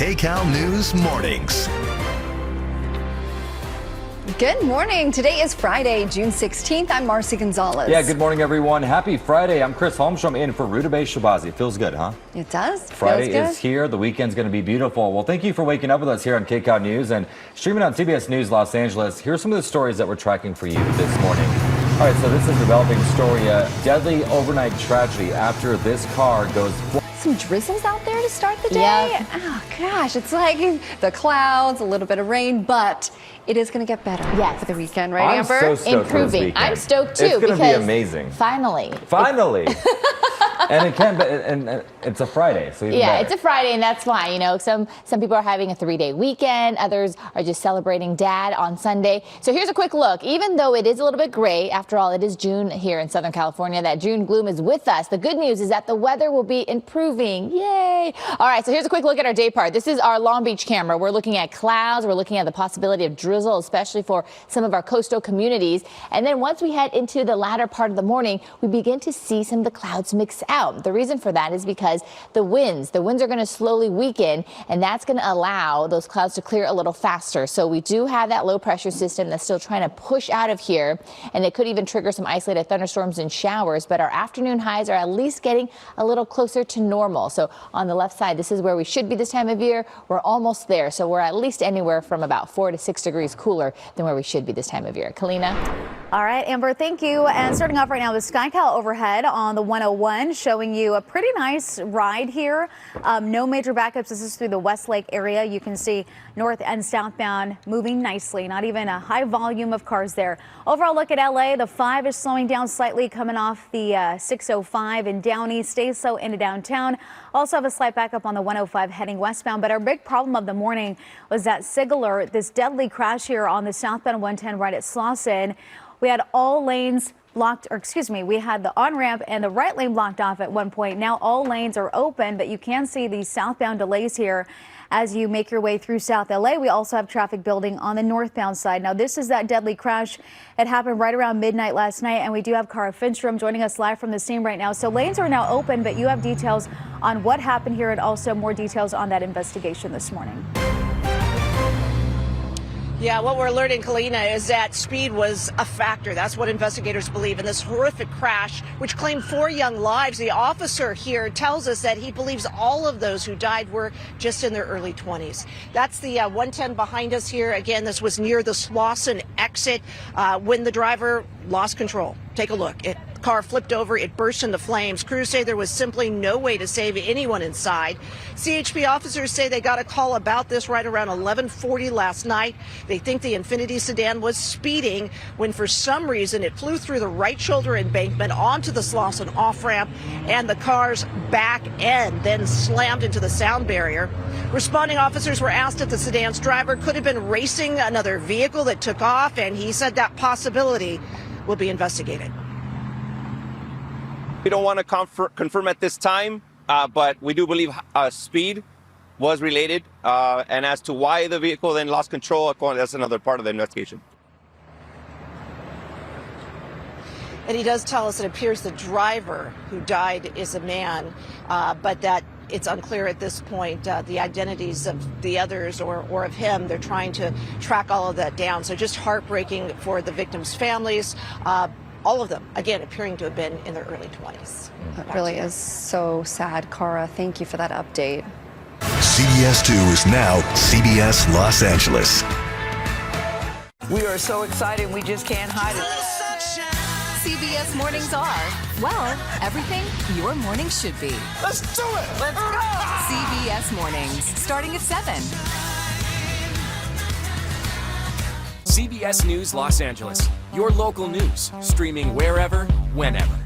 Kcal News Mornings. Good morning. Today is Friday, June 16th. I'm Marcy Gonzalez. Yeah, good morning, everyone. Happy Friday. I'm Chris Holmstrom in for Rutabaga Shabazi. It feels good, huh? It does. Friday Feels good. is here. The weekend's going to be beautiful. Well, thank you for waking up with us here on Kcal News and streaming on CBS News Los Angeles. Here are some of the stories that we're tracking for you this morning. All right, so this is a developing story. A deadly overnight tragedy after this car goes Some drizzles out there to start the day. Yep. Oh, gosh. It's like the clouds, a little bit of rain, but it is going to get better for the weekend, right, I'm Amber? so stoked for this Improving. weekend. I'm stoked too. It's going to be because amazing. Finally. And it can be, and it's a Friday, so even Yeah, better. it's a Friday, and that's why, some people are having a 3-day weekend. Others are just celebrating Dad on Sunday. So here's a quick look. Even though it is a little bit gray, after all, it is June here in Southern California. That June gloom is with us. The good news is that the weather will be improving. Yay. All right, so here's a quick look at our day part. This is our Long Beach camera. We're looking at clouds. We're looking at the possibility of drizzle, especially for some of our coastal communities. And then once we head into the latter part of the morning, we begin to see some of the clouds mix out. The reason for that is because the winds are going to slowly weaken, and that's going to allow those clouds to clear a little faster. So we do have that low pressure system that's still trying to push out of here, and it could even trigger some isolated thunderstorms and showers. But our afternoon highs are at least getting a little closer to normal. So on the left side, this is where we should be this time of year. We're almost there. So we're at least anywhere from about 4 to 6 degrees cooler than where we should be this time of year. Kalina? All right, Amber, thank you. And starting off right now with Kcal overhead on the 101, showing you a pretty nice ride here. No major backups. This is through the Westlake area. You can see north and southbound moving nicely. Not even a high volume of cars there. Overall look at LA. The 5 is slowing down slightly coming off the 605 in Downey. Stays slow into downtown. Also have a slight backup on the 105 heading westbound. But our big problem of the morning was that SIG alert, this deadly crash here on the southbound 110 right at Slauson. We had all lanes blocked, or excuse me, we had the on-ramp and the right lane blocked off at one point. Now all lanes are open, but you can see these southbound delays here as you make your way through South LA. We also have traffic building on the northbound side. Now this is that deadly crash. It happened right around midnight last night, and we do have Cara Finstrom joining us live from the scene right now. So lanes are now open, but you have details on what happened here and also more details on that investigation this morning. Yeah, what we're alerting Kalina is that speed was a factor. That's what investigators believe in this horrific crash, which claimed 4 young lives. The officer here tells us that he believes all of those who died were just in their early 20s. That's the 110 behind us here. Again, this was near the Slauson exit when the driver lost control. Take a look. Car flipped over, it burst into flames. Crews say there was simply no way to save anyone inside. CHP officers say they got a call about this right around 11:40 last night. They think the Infiniti sedan was speeding when for some reason it flew through the right shoulder embankment onto the Slauson off-ramp, and the car's back end then slammed into the sound barrier. Responding officers were asked if the sedan's driver could have been racing another vehicle that took off, and he said that possibility will be investigated. We don't want to confirm at this time, but we do believe speed was related. And as to why the vehicle then lost control, that's another part of the investigation. And he does tell us it appears the driver who died is a man, but that it's unclear at this point the identities of the others or of him. They're trying to track all of that down. So just heartbreaking for the victims' families. All of them, again, appearing to have been in their early 20s. It really is so sad, Cara. Thank you for that update. CBS 2 is now CBS Los Angeles. We are so excited, we just can't hide it. CBS mornings are, well, everything your morning should be. Let's do it! Let's go! CBS mornings, starting at 7. CBS News Los Angeles, your local news, streaming wherever, whenever.